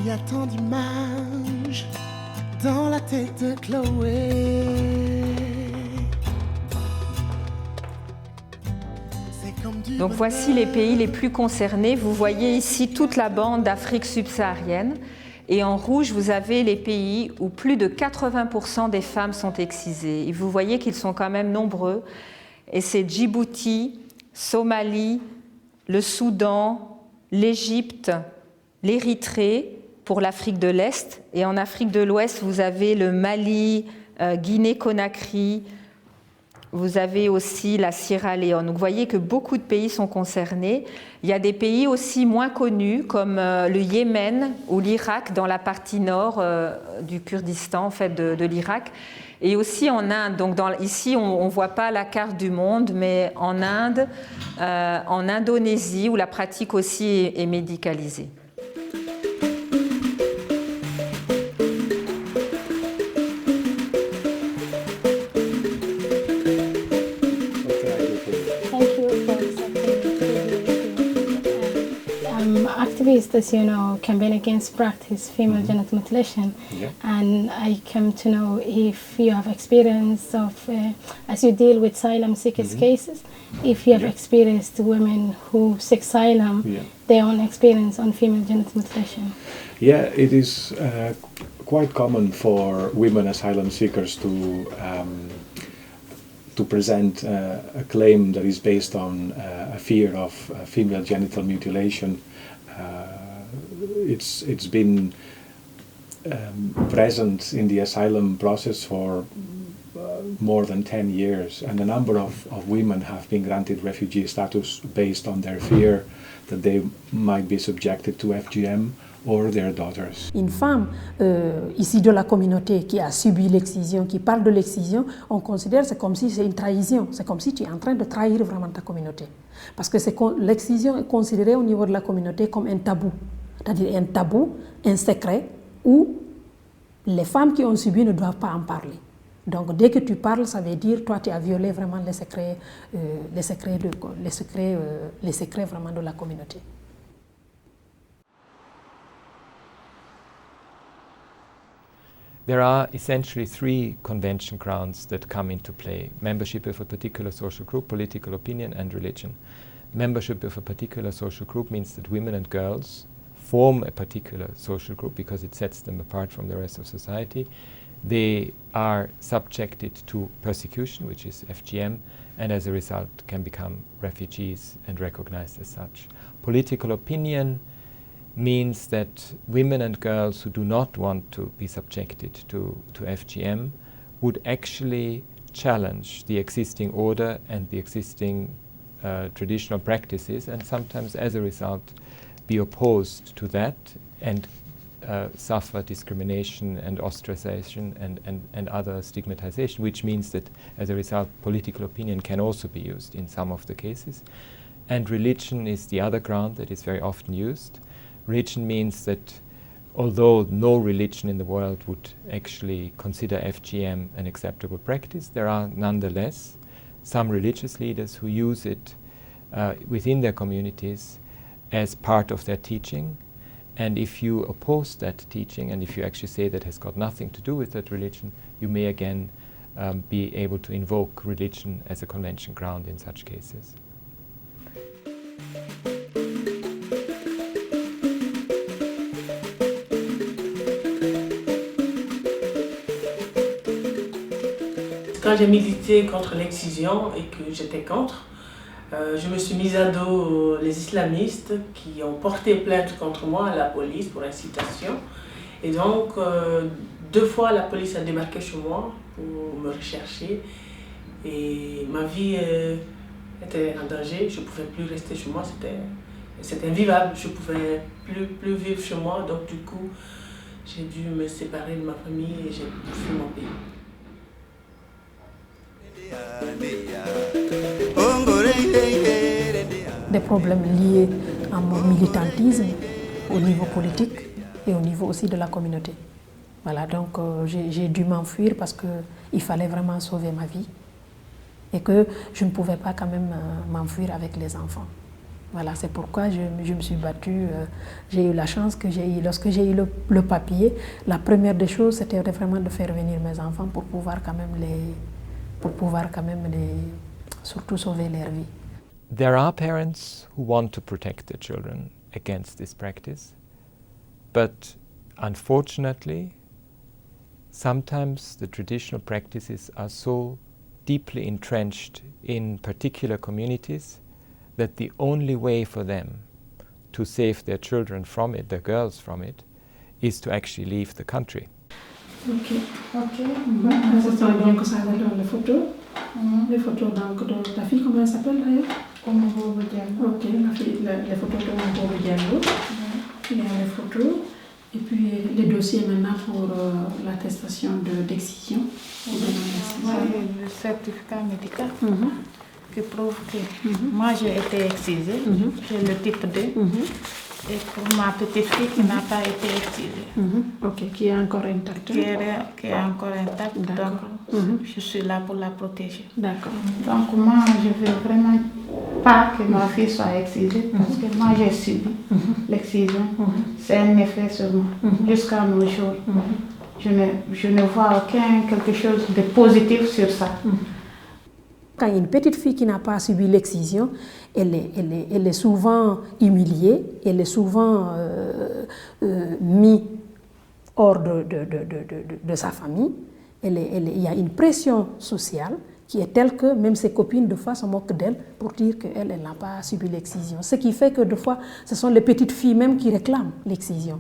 y a tant d'images dans la tête de Chloé. Donc voici les pays les plus concernés. Vous voyez ici toute la bande d'Afrique subsaharienne. Et en rouge, vous avez les pays où plus de 80% des femmes sont excisées. Et vous voyez qu'ils sont quand même nombreux. Et c'est Djibouti, Somalie, le Soudan, l'Égypte, l'Érythrée pour l'Afrique de l'Est. Et en Afrique de l'Ouest, vous avez le Mali, Guinée-Conakry. Vous avez aussi la Sierra Leone. Donc vous voyez que beaucoup de pays sont concernés. Il y a des pays aussi moins connus comme le Yémen ou l'Irak dans la partie nord du Kurdistan en fait, de l'Irak. Et aussi en Inde. Donc ici, on ne voit pas la carte du monde, mais en Inde, en Indonésie, où la pratique aussi est médicalisée. Activists, as you know, campaign against practice female genital mutilation, and I came to know if you have experience of, as you deal with asylum seekers cases, if you have experienced women who seek asylum, their own experience on female genital mutilation. Yeah, it is quite common for women asylum seekers to present a claim that is based on a fear of female genital mutilation. It's been present in the asylum process for more than 10 years, and a number of women have been granted refugee status based on their fear that they might be subjected to FGM or their daughters. Une femme issue de la communauté qui a subi l'excision, qui parle de l'excision, on considère c'est comme si c'est une trahison, c'est comme si tu es en train de trahir vraiment ta communauté. Parce que l'excision est considérée au niveau de la communauté comme un tabou, c'est-à-dire un tabou, un secret où les femmes qui ont subi ne doivent pas en parler. Donc dès que tu parles, ça veut dire toi tu as violé vraiment les secrets vraiment de la communauté. There are essentially three convention grounds that come into play: membership of a particular social group, political opinion, and religion. Membership of a particular social group means that women and girls form a particular social group because it sets them apart from the rest of society. They are subjected to persecution, which is FGM, and as a result can become refugees and recognized as such. Political opinion means that women and girls who do not want to be subjected to FGM would actually challenge the existing order and the existing traditional practices, and sometimes as a result be opposed to that and suffer discrimination and ostracization and other stigmatization, which means that as a result political opinion can also be used in some of the cases. And religion is the other ground that is very often used. Religion means that although no religion in the world would actually consider FGM an acceptable practice, there are nonetheless some religious leaders who use it within their communities as part of their teaching. And if you oppose that teaching, and if you actually say that has got nothing to do with that religion, you may again be able to invoke religion as a convention ground in such cases. Quand j'ai milité contre l'excision et que j'étais contre, je me suis mise à dos les islamistes qui ont porté plainte contre moi à la police pour incitation. Et donc, 2 fois, la police a débarqué chez moi pour me rechercher. Et ma vie était en danger, je ne pouvais plus rester chez moi, c'était invivable, je ne pouvais plus vivre chez moi. Donc du coup, j'ai dû me séparer de ma famille et j'ai fui mon pays. Des problèmes liés à mon militantisme au niveau politique et au niveau aussi de la communauté. Voilà, donc j'ai dû m'enfuir parce qu'il fallait vraiment sauver ma vie et que je ne pouvais pas quand même m'enfuir avec les enfants. Voilà, c'est pourquoi je me suis battue. J'ai eu la chance que lorsque j'ai eu le papier, la première des choses, c'était vraiment de faire venir mes enfants pour pouvoir quand même surtout sauver leur vie. There are parents who want to protect their children against this practice, but unfortunately, sometimes the traditional practices are so deeply entrenched in particular communities that the only way for them to save their children from it, their girls from it, is to actually leave the country. Ok. C'est bien que ça donne les photos. Les photos donc, de ta fille, comment elle s'appelle d'ailleurs? Bobo Diallo. Ok, les photos de Bobo Diallo. Il y a les photos. Et puis les dossiers maintenant pour l'attestation d'excision. Le certificat médical qui prouve que moi j'ai été excisée. J'ai le type 2. Et pour ma petite fille qui n'a pas été excisée. Ok, qui est encore intacte. Qui est encore intacte. Donc je suis là pour la protéger. D'accord. Donc moi je veux vraiment pas que ma fille soit excisée parce que moi j'ai subi l'excision. C'est un effet sur moi jusqu'à nos jours. Je ne vois quelque chose de positif sur ça. Quand une petite fille qui n'a pas subi l'excision, elle est souvent humiliée, elle est souvent mise hors de sa famille. Il y a une pression sociale qui est telle que même ses copines, de fois, se moquent d'elle pour dire qu'elle n'a pas subi l'excision. Ce qui fait que, de fois, ce sont les petites filles même qui réclament l'excision.